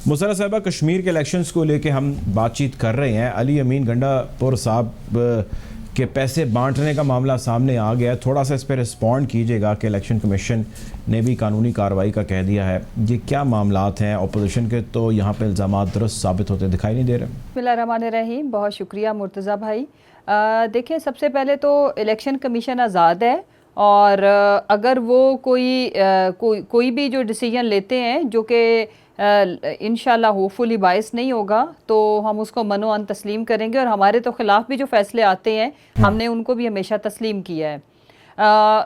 मुसर्रत साहिबा, कश्मीर के इलेक्शंस को लेके हम बातचीत कर रहे हैं। अली अमीन गंडापुर साहब के पैसे बांटने का मामला सामने आ गया। थोड़ा सा इस पर रिस्पॉन्ड कीजिएगा कि इलेक्शन कमीशन ने भी कानूनी कार्रवाई का कह दिया है। ये क्या मामलात हैं? अपोजिशन के तो यहाँ पे इल्ज़ाम दुरुस्त साबित होते दिखाई नहीं दे रहे। बिस्मिल्लाहिर्रहमानिर्रहीम, बहुत शुक्रिया मुर्तज़ा भाई। देखिए, सबसे पहले तो इलेक्शन कमीशन आज़ाद है और अगर वो कोई भी जो डिसीजन लेते हैं जो कि इंशाल्लाह होपफुली बायस नहीं होगा, तो हम उसको मनो-अन तस्लीम करेंगे और हमारे तो ख़िलाफ़ भी जो फ़ैसले आते हैं हमने उनको भी हमेशा तस्लीम किया है।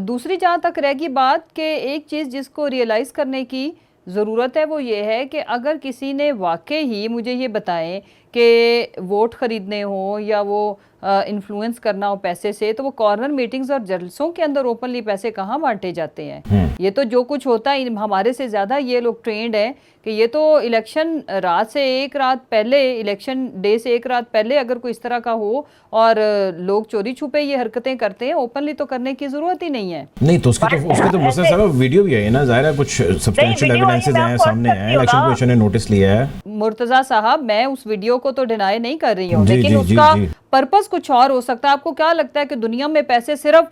दूसरी जहाँ तक रहेगी बात कि एक चीज़ जिसको रियलाइज़ करने की ज़रूरत है वो ये है कि अगर किसी ने वाकई ही मुझे ये बताएं कि वोट ख़रीदने हो या वो इन्फ्लुएंस करना हो पैसे से, तो वो कॉर्नर मीटिंग्स और जलसों के अंदर ओपनली पैसे कहाँ बांटे जाते हैं। ये तो जो कुछ होता है हमारे से ज़्यादा ये लोग ट्रेंड हैं कि ये तो इलेक्शन रात से एक रात पहले, इलेक्शन डे से एक रात पहले अगर कोई इस तरह का हो और लोग चोरी छुपे ये हरकतें करते हैं, ओपनली तो करने की ज़रूरत ही नहीं है। नहीं तो उसके तो मुझसे साहब वीडियो भी है ना, ज़ाहिर है कुछ सब्सटेंशियल एविडेंसेस हैं सामने हैं, इलेक्शन कमीशन ने नोटिस लिया है। मुर्तज़ा साहब, मैं उस वीडियो को तो डिनाई नहीं कर रही हूँ, लेकिन उसका पर्पस कुछ और हो सकता है। आपको क्या लगता है कि दुनिया में पैसे सिर्फ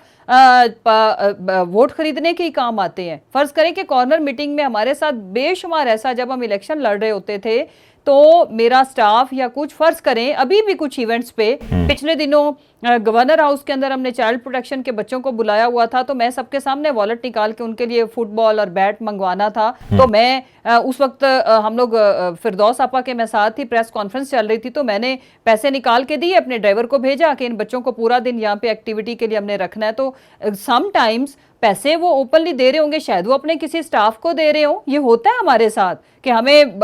वोट खरीदने के ही काम आते हैं? फर्ज करें कि कॉर्नर मीटिंग में हमारे साथ बेशुमार ऐसा, जब हम इलेक्शन लड़ रहे होते थे तो मेरा स्टाफ या कुछ, फर्ज करें अभी भी कुछ इवेंट्स पे पिछले दिनों गवर्नर हाउस के अंदर हमने चाइल्ड प्रोटेक्शन के बच्चों को बुलाया हुआ था, तो मैं सबके सामने वॉलेट निकाल के उनके लिए फुटबॉल और बैट मंगवाना था। तो मैं उस वक्त हम लोग फिरदौस आपा के मैं साथ ही प्रेस कॉन्फ्रेंस चल रही थी, तो मैंने पैसे निकाल के दिए, अपने ड्राइवर को भेजा कि इन बच्चों को पूरा दिन यहाँ पे एक्टिविटी के लिए हमने रखना है। तो समटाइम्स पैसे वो ओपनली दे रहे होंगे, शायद वो अपने किसी स्टाफ को दे रहे हो। ये होता है हमारे साथ कि हमें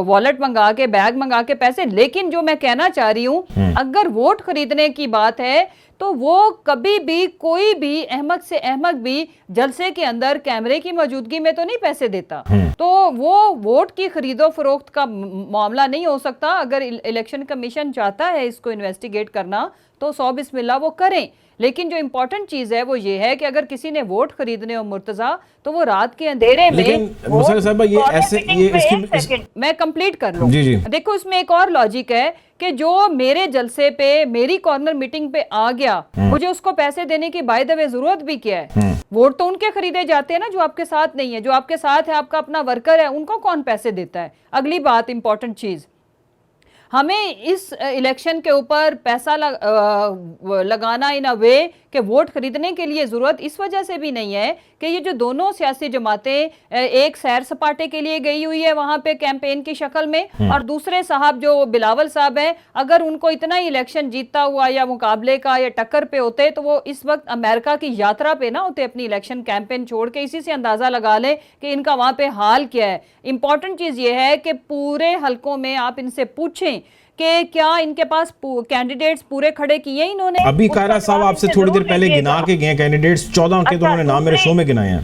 वॉलेट मंगा के, बैग मंगा के पैसे। लेकिन जो मैं कहना चाह रही हूँ, अगर वोट खरीदने की बात है तो वो कभी भी कोई भी अहमद से अहमद भी जलसे के अंदर कैमरे की मौजूदगी में तो नहीं पैसे देता। तो वो वोट की खरीदो फरोख्त का मामला नहीं हो सकता। अगर इलेक्शन कमीशन चाहता है इसको इन्वेस्टिगेट करना तो 100 बिस्मिल्लाह वो करें। लेकिन जो इंपॉर्टेंट चीज है वो ये है कि अगर किसी ने वोट खरीदने हो मुर्तजा, तो वो रात के अंधेरे में मैं कंप्लीट कर लूं। देखो, इसमें एक और लॉजिक है कि जो मेरे जलसे पे, मेरी कॉर्नर मीटिंग पे आ गया, मुझे उसको पैसे देने की बाय द वे जरूरत भी क्या है? वोट तो उनके खरीदे जाते हैं ना जो आपके साथ नहीं है। जो आपके साथ है, आपका अपना वर्कर है, उनको कौन पैसे देता है? अगली बात, इंपॉर्टेंट चीज, हमें इस इलेक्शन के ऊपर पैसा लगाना इन अ वे कि वोट खरीदने के लिए ज़रूरत इस वजह से भी नहीं है कि ये जो दोनों सियासी जमातें, एक सैर सपाटे के लिए गई हुई है वहाँ पे कैंपेन की शक्ल में, और दूसरे साहब जो बिलावल साहब हैं, अगर उनको इतना ही इलेक्शन जीतता हुआ या मुकाबले का या टक्कर पे होते तो वो इस वक्त अमेरिका की यात्रा पे ना होते, अपनी इलेक्शन कैंपेन छोड़ के। इसी से अंदाज़ा लगा लें कि इनका वहाँ पे हाल क्या है। इंपॉर्टेंट चीज़ ये है कि पूरे हलकों में आप इनसे पूछें कि क्या इनके पास कैंडिडेट्स पूरे खड़े किए इन्होंने? अभी कायरा साहब आपसे थोड़ी देर पहले गिना के गए कैंडिडेट्स, 14 के तो उन्होंने नाम मेरे शो में गिनाए हैं।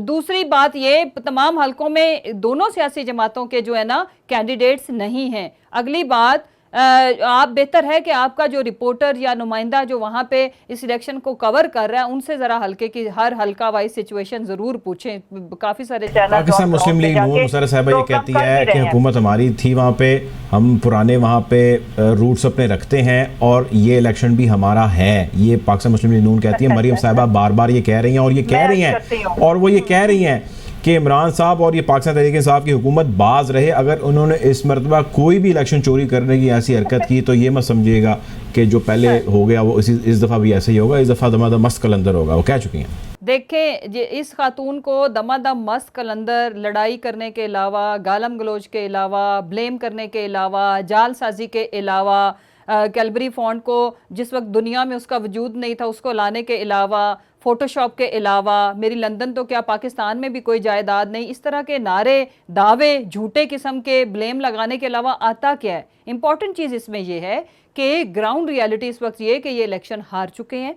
दूसरी बात, ये तमाम हलकों में दोनों सियासी जमातों के जो है ना कैंडिडेट्स नहीं हैं। अगली बात, आप बेहतर है कि आपका जो रिपोर्टर या नुमाइंदा जो वहां पे इस इलेक्शन को कवर कर रहा है, उनसे जरा हल्के की हर हल्का वाइज सिचुएशन जरूर पूछें। काफी सारे पाकिस्तान मुस्लिम लीग नून मुसर्रत साहिबा ये कहती है कि हुकूमत हमारी थी वहाँ पे, हम पुराने वहाँ पे रूट्स अपने रखते हैं और ये इलेक्शन भी हमारा है। ये पाकिस्तान मुस्लिम लीग नून कहती है। मरियम साहिबा बार बार ये कह रही हैं और ये कह रही हैं और वो ये कह रही हैं कि इमरान साहब और ये पाकिस्तान तहरीक-ए-इंसाफ की हुकूमत बाज रहे। अगर उन्होंने इस मरतबा कोई भी इलेक्शन चोरी करने की ऐसी हरकत की तो ये मत समझिएगा कि जो पहले हो गया वो इस दफ़ा भी ऐसा ही होगा। इस दफ़ा दमादम मस्त कलंदर होगा। वो कह चुकी हैं। देखें, इस खातून को दमादम मस्त कलंदर लड़ाई करने के अलावा, गालम गलोच के अलावा, ब्लेम करने के अलावा, जालसाजी के अलावा, कैलबरी फॉन्ट को जिस वक्त दुनिया में उसका वजूद नहीं था उसको लाने के अलावा, फोटोशॉप के अलावा, मेरी लंदन तो क्या पाकिस्तान में भी कोई जायदाद नहीं, इस तरह के नारे, दावे, झूठे किस्म के ब्लेम लगाने के अलावा आता क्या है? इंपॉर्टेंट चीज़ इसमें यह है कि ग्राउंड रियलिटी इस वक्त ये कि ये इलेक्शन हार चुके हैं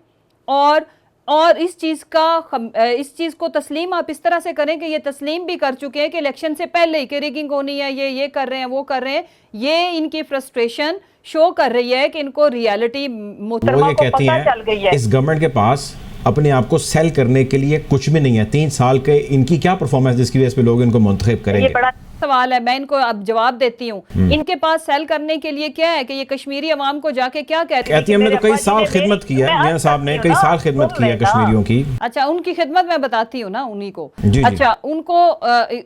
और इस चीज़ को तस्लीम आप इस तरह से करें कि ये तस्लीम भी कर चुके हैं कि इलेक्शन से पहले ही कि रिगिंग होनी है, ये कर रहे हैं, वो कर रहे हैं। ये इनकी फ्रस्ट्रेशन शो कर रही है कि इनको रियलिटी मोहतरमा को पता चल गई है। इस गवर्नमेंट के पास अपने आप को सेल करने के लिए कुछ भी नहीं है। 3 साल के इनकी क्या परफॉर्मेंस जिसकी वजह से लोग इनको मुंतखब करेंगे? सवाल है, मैं इनको अब जवाब देती हूँ। इनके पास सेल करने के लिए क्या है कि ये कश्मीरी अवाम को जाके क्या कहती है? हमने तो कई साल खिदमत की है, मियां साहब ने कई साल खिदमत की है कश्मीरियों की। अच्छा, उनकी खिदमत मैं बताती हूँ ना उन्हीं को। अच्छा, उनको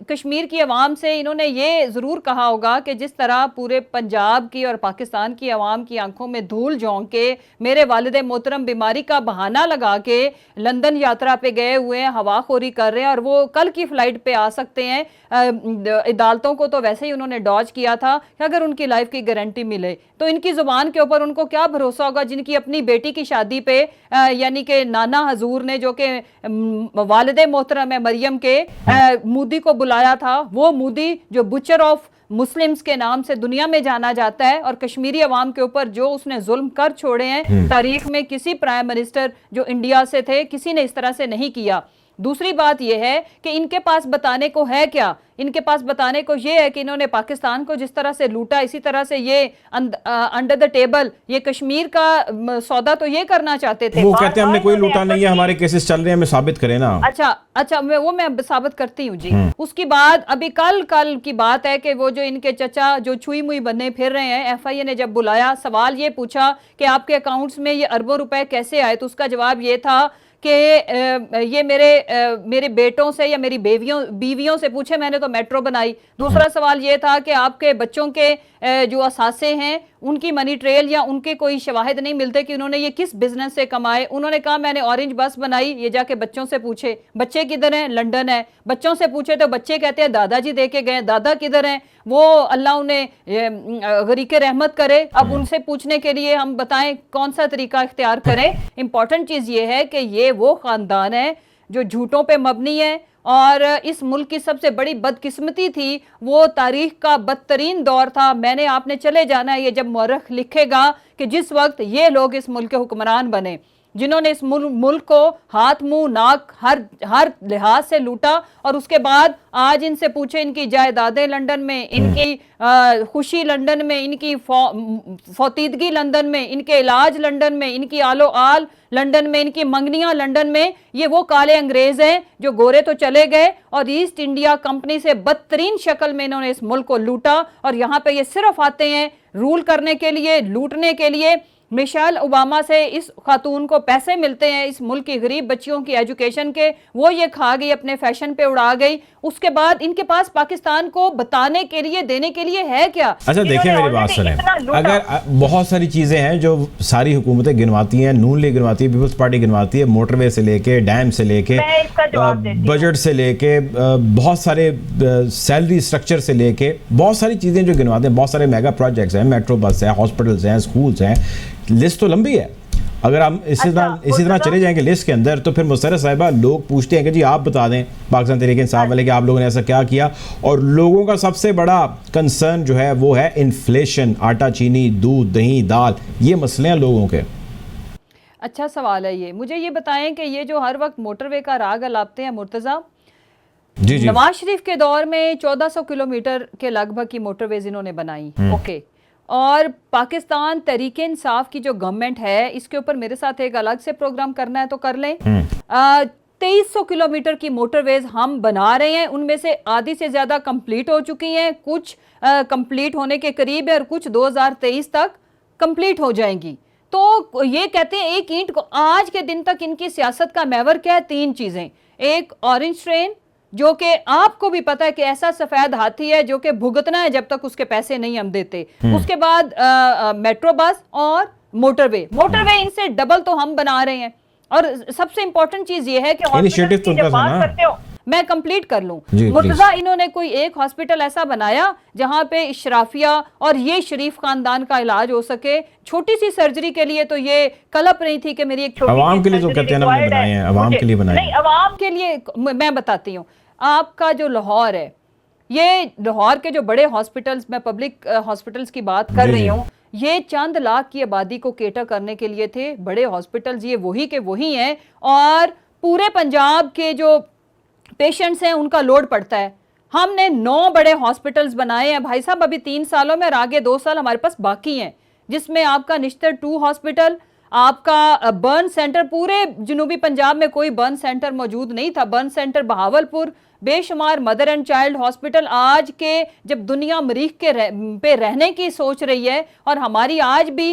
कश्मीर की अवाम से इन्होंने ये जरूर कहा होगा कि जिस तरह पूरे पंजाब की और पाकिस्तान की अवाम की आंखों में धूल झोंक के मेरे वालिद मोहतरम बीमारी का बहाना लगा के लंदन यात्रा पे गए हुए हैं, हवाखोरी कर रहे हैं और वो कल की फ्लाइट पे आ सकते हैं। अदालतों को तो वैसे ही उन्होंने डॉज किया था कि अगर उनकी लाइफ की गारंटी मिले तो इनकी जुबान के ऊपर उनको क्या भरोसा होगा, जिनकी अपनी बेटी की शादी पे यानी कि नाना हजूर ने, जो कि वालिदे मोहतरम है मरियम के, मोदी को बुलाया था। वो मोदी जो बुचर ऑफ मुस्लिम्स के नाम से दुनिया में जाना जाता है, और कश्मीरी अवाम के ऊपर जो उसने जुल्म कर छोड़े हैं, तारीख में किसी प्राइम मिनिस्टर जो इंडिया से थे किसी ने इस तरह से नहीं किया। दूसरी बात यह है कि इनके पास बताने को है क्या? इनके पास बताने को यह है कि इन्होंने पाकिस्तान को जिस तरह से लूटा, इसी तरह से ये अंडर द टेबल ये कश्मीर का सौदा तो ये करना चाहते थे। वो कहते हैं हमने कोई लूटा नहीं है, हमारे केसेस चल रहे हैं, हमें साबित करें ना। अच्छा, मैं साबित करती हूँ जी। उसके बाद अभी कल की बात है कि वो जो इनके चचा जो छुई मुई बने फिर रहे हैं, FIA ने जब बुलाया, सवाल ये पूछा कि आपके अकाउंट्स में ये अरबों रुपए कैसे आए, तो उसका जवाब ये था कि ये मेरे बेटों से या मेरी बीवियों से पूछे, मैंने तो मेट्रो बनाई। दूसरा सवाल ये था कि आपके बच्चों के जो असासे हैं उनकी मनी ट्रेल या उनके कोई शवाहिद नहीं मिलते कि उन्होंने ये किस बिजनेस से कमाए। उन्होंने कहा मैंने ऑरेंज बस बनाई। ये जाके बच्चों से पूछे, बच्चे किधर हैं? लंदन है। बच्चों से पूछे तो बच्चे कहते हैं दादाजी दे के गए। दादा किधर हैं? वो अल्लाह उन्हें गरीके रहमत करे। अब उनसे पूछने के लिए हम बताएं कौन सा तरीका इख्तियार करें। इंपॉर्टेंट चीज ये है कि ये वो खानदान है जो झूठों पे मबनी है, और इस मुल्क की सबसे बड़ी बदकिस्मती थी वो तारीख का बदतरीन दौर था। मैंने आपने चले जाना है, ये जब मौरख लिखेगा कि जिस वक्त ये लोग इस मुल्क के हुक्मरान बने, जिन्होंने इस मुल्क को हाथ मुंह नाक हर लिहाज से लूटा, और उसके बाद आज इनसे पूछे इनकी जायदादें लंदन में, इनकी खुशी लंदन में, इनकी फौतीदगी लंदन में, इनके इलाज लंदन में, इनकी आलो आल लंदन में, इनकी मंगनियां लंदन में। ये वो काले अंग्रेज हैं जो गोरे तो चले गए और ईस्ट इंडिया कंपनी से बदतरीन शक्ल में इन्होंने इस मुल्क को लूटा, और यहाँ पे ये सिर्फ आते हैं रूल करने के लिए, लूटने के लिए। मिशेल ओबामा से इस खातून को पैसे मिलते हैं इस मुल्क की गरीब बच्चियों की एजुकेशन के, वो ये खा गई, अपने फैशन पे उड़ा गई। उसके बाद इनके पास पाकिस्तान को बताने के लिए, देने के लिए है क्या? अच्छा देखिए, मेरी बात सुने, अगर बहुत सारी चीजें हैं जो सारी हुकूमतें गिनवाती हैं, नून लीग गिनवाती है, पीपल्स पार्टी गिनवाती है, मोटरवे से लेके, डैम से लेके, बजट से लेके, बहुत सारे सैलरी स्ट्रक्चर से लेके, बहुत सारी चीजें जो गिनवाते हैं, बहुत सारे मेगा प्रोजेक्ट्स हैं, मेट्रो बस है, हॉस्पिटल्स हैं, स्कूल्स हैं, लिस्ट तो लंबी है। अगर हम इसी तरह चले जाएंगे लिस्ट के अंदर, तो फिर मुसर्रत साहिबा लोग पूछते हैं कि जी आप बता दें पाकिस्तान तहरीक इंसाफ वाले कि आप लोगों ने ऐसा क्या किया। और लोगों का सबसे बड़ा कंसर्न जो है वो है इन्फ्लेशन, आटा चीनी दूध दही दाल, ये मसले हैं लोगों के। अच्छा सवाल है ये, मुझे ये बताएं कि ये जो हर वक्त मोटरवे का राग अलापते हैं मुर्तजा, जी नवाज शरीफ के दौर में 1400 किलोमीटर के लगभग की मोटरवेज इन्होंने बनाई, ओके। और पाकिस्तान तहरीक इंसाफ की जो गवर्नमेंट है, इसके ऊपर मेरे साथ एक अलग से प्रोग्राम करना है तो कर लें। 2300 किलोमीटर की मोटरवेज हम बना रहे हैं, उनमें से आधी से ज्यादा कंप्लीट हो चुकी हैं, कुछ कंप्लीट होने के करीब है और कुछ 2023 तक कंप्लीट हो जाएंगी। तो ये कहते हैं एक ईंट को, आज के दिन तक इनकी सियासत का महवर क्या है? 3 चीजें। एक ऑरेंज ट्रेन, जो कि आपको भी पता है कि ऐसा सफेद हाथी है जो कि भुगतना है जब तक उसके पैसे नहीं हम देते। उसके बाद मेट्रो बस और मोटरवे इनसे डबल तो हम बना रहे हैं। और सबसे इंपॉर्टेंट चीज ये है कि इनिशिएटिव तो जब बात करते हो, मैं कंप्लीट कर लूं मुर्तजा, इन्होंने कोई एक हॉस्पिटल ऐसा बनाया जहां पे इशराफिया और ये शरीफ खानदान का इलाज हो सके। छोटी सी सर्जरी के लिए तो ये कलप नहीं थी कि मेरी एक छोटी आवाम के लिए तो कहते हैं ना, बनाए हैं आवाम के लिए, बनाए नहीं आवाम के लिए। मैं बताती हूँ, आपका जो लाहौर है, ये लाहौर के जो बड़े हॉस्पिटल्स, मैं पब्लिक हॉस्पिटल्स की बात कर रही हूँ, ये चंद लाख की आबादी को केटर करने के लिए थे। बड़े हॉस्पिटल्स ये वही के वही हैं, और पूरे पंजाब के जो पेशेंट्स हैं उनका लोड पड़ता है। हमने 9 बड़े हॉस्पिटल्स बनाए हैं भाई साहब अभी 3 सालों में, और आगे 2 साल हमारे पास बाकी हैं, जिसमें आपका निश्तर 2 हॉस्पिटल, आपका बर्न सेंटर, पूरे जनूबी पंजाब में कोई बर्न सेंटर मौजूद नहीं था। बर्न सेंटर बहावलपुर, बेशुमार मदर एंड चाइल्ड हॉस्पिटल आज के जब दुनिया मरीज के पे रहने की सोच रही है और हमारी आज भी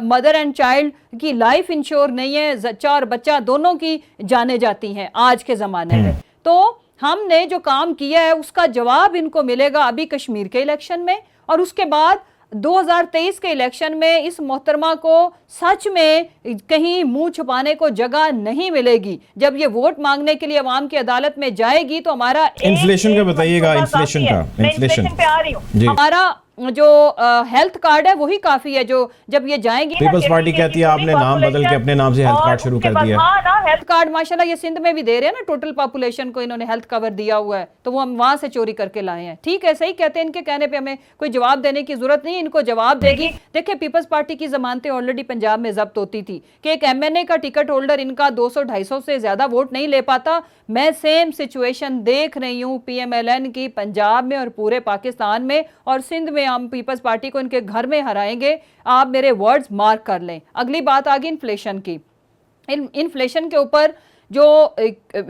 मदर एंड चाइल्ड की लाइफ इंश्योर नहीं है, जच्चा और बच्चा दोनों की जाने जाती हैं आज के ज़माने में। तो हमने जो काम किया है उसका जवाब इनको मिलेगा अभी कश्मीर के इलेक्शन में, और उसके बाद 2023 के इलेक्शन में इस मोहतरमा को सच में कहीं मुंह छुपाने को जगह नहीं मिलेगी। जब ये वोट मांगने के लिए अवाम की अदालत में जाएगी तो हमारा इन्फ्लेशन का बताइएगा, इन्फ्लेशन का, इन्फ्लेशन पे आ रही हूँ, हमारा जो हेल्थ कार्ड है वही काफी है। जो जब ये जाएंगी, पीपल्स पार्टी कहती है आपने नाम बदल के अपने नाम से हेल्थ कार्ड शुरू कर दिया। हाँ ना, हेल्थ कार्ड माशाल्लाह ये सिंध में भी दे रहे हैं ना, टोटल पॉपुलेशन को इन्होंने हेल्थ कवर दिया हुआ है, तो वो हम वहां से चोरी करके लाए हैं। ठीक है, सही कहते हैं, इनके कहने पे हमें कोई जवाब देने की जरूरत नहीं, इनको जवाब देगी। देखिए पीपल्स पार्टी की जमानतें ऑलरेडी पंजाब में जब्त होती थी कि एक MNA का टिकट होल्डर इनका 200-250 से ज्यादा वोट नहीं ले पाता। मैं सेम सिचुएशन देख रही हूँ PMLN की पंजाब में और पूरे पाकिस्तान में, और सिंध में हम पीपल्स पार्टी को इनके घर में हराएंगे, आप मेरे वर्ड्स मार्क कर लें। अगली बात आ गई इन्फ्लेशन की। इन्फ्लेशन के ऊपर जो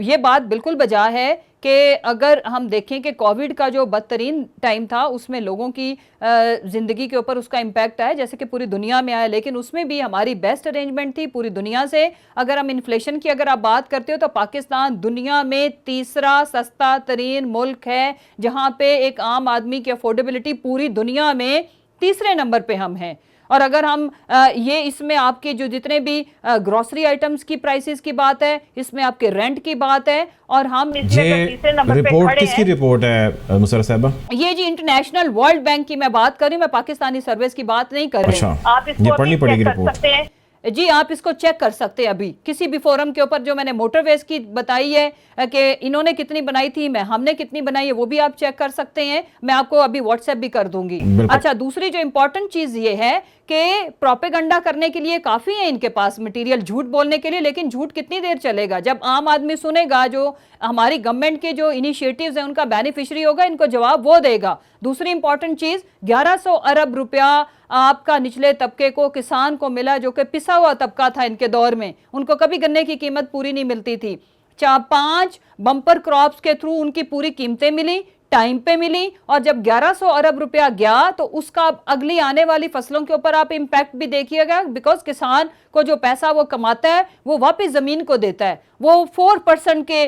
ये बात बिल्कुल बजा है कि अगर हम देखें कि कोविड का जो बदतरीन टाइम था उसमें लोगों की ज़िंदगी के ऊपर उसका इम्पैक्ट आया, जैसे कि पूरी दुनिया में आया, लेकिन उसमें भी हमारी बेस्ट अरेंजमेंट थी पूरी दुनिया से। अगर हम इन्फ्लेशन की अगर आप बात करते हो तो पाकिस्तान दुनिया में तीसरा सस्ता तरीन मुल्क है, जहां पे एक आम आदमी की अफोर्डेबिलिटी पूरी दुनिया में तीसरे नंबर पे हम हैं। और अगर हम ये इसमें आपके जो जितने भी ग्रोसरी आइटम्स की प्राइसेस की बात है, इसमें आपके रेंट की बात है, और हम इसमें तीसरे नंबर पे खड़े हैं। किसकी रिपोर्ट है मुसर्रत साहिबा? ये जी इंटरनेशनल वर्ल्ड बैंक की मैं बात कर रही हूँ, मैं पाकिस्तानी सर्विस की बात नहीं कर रही हूँ। आप इसको पढ़नी पड़ेगी रिपोर्ट जी, आप इसको चेक कर सकते हैं अभी किसी भी फोरम के ऊपर। जो मैंने मोटरवेज की बताई है कि इन्होंने कितनी बनाई थी, हमने कितनी बनाई है, वो भी आप चेक कर सकते हैं। मैं आपको अभी व्हाट्सएप भी कर दूंगी। अच्छा, दूसरी जो इंपॉर्टेंट चीज ये है कि प्रोपेगेंडा करने के लिए काफी है इनके पास मटेरियल, झूठ बोलने के लिए, लेकिन झूठ कितनी देर चलेगा? जब आम आदमी सुनेगा, जो हमारी गवर्नमेंट के जो इनिशिएटिव्स हैं उनका बेनिफिशियरी होगा, इनको जवाब वो देगा। दूसरी इंपॉर्टेंट चीज, 1100 अरब रुपया आपका निचले तबके को, किसान को मिला, जो कि पिसा हुआ तबका था इनके दौर में, उनको कभी गन्ने की कीमत पूरी नहीं मिलती थी। 5 बम्पर क्रॉप्स के थ्रू उनकी पूरी कीमतें मिली, टाइम पे मिली, और जब 1100 अरब रुपया गया तो उसका अगली आने वाली फसलों के ऊपर आप इंपैक्ट भी देखिएगा, बिकॉज किसान को जो पैसा वो कमाता है वो वापस जमीन को देता है, वो 4% के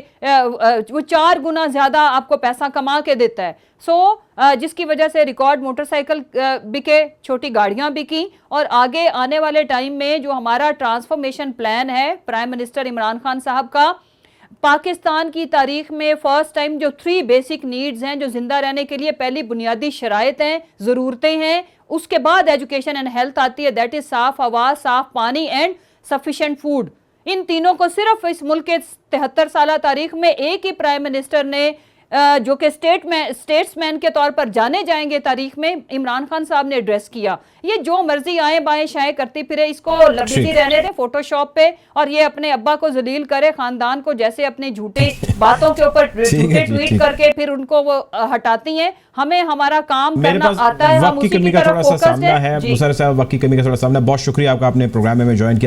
वो 4 गुना ज्यादा आपको पैसा कमा के देता है। जिसकी वजह से रिकॉर्ड मोटरसाइकिल बिके, छोटी गाड़ियां बिकी, और आगे आने वाले टाइम में जो हमारा ट्रांसफॉर्मेशन प्लान है प्राइम मिनिस्टर इमरान खान साहब का, पाकिस्तान की तारीख में फर्स्ट टाइम जो 3 बेसिक नीड्स हैं, जो जिंदा रहने के लिए पहली बुनियादी शराइत हैं, ज़रूरतें हैं, उसके बाद एजुकेशन एंड हेल्थ आती है, दैट इज साफ हवा, साफ पानी एंड सफिशिएंट फूड। इन तीनों को सिर्फ इस मुल्क के 73 साल तारीख में एक ही प्राइम मिनिस्टर ने, जो कि स्टेट्समैन के तौर पर जाने जाएंगे तारीख में, इमरान खान साहब ने एड्रेस किया। ये जो मर्जी आए बाएं शाएं करती फिरे, इसको लबीती रहने दे फोटोशॉप पे, और ये अपने अब्बा को जलील करे, खानदान को, जैसे अपनी झूठी बातों के ऊपर झूठे ट्वीट करके फिर उनको वो हटाती हैं। हमें हमारा काम करना आता है, हम उसी की तरफ फोकस है। मुसर्रत साहब, वक्त की कमी का थोड़ा सामना। बहुत शुक्रिया आपका, आपने प्रोग्राम में ज्वाइन किया।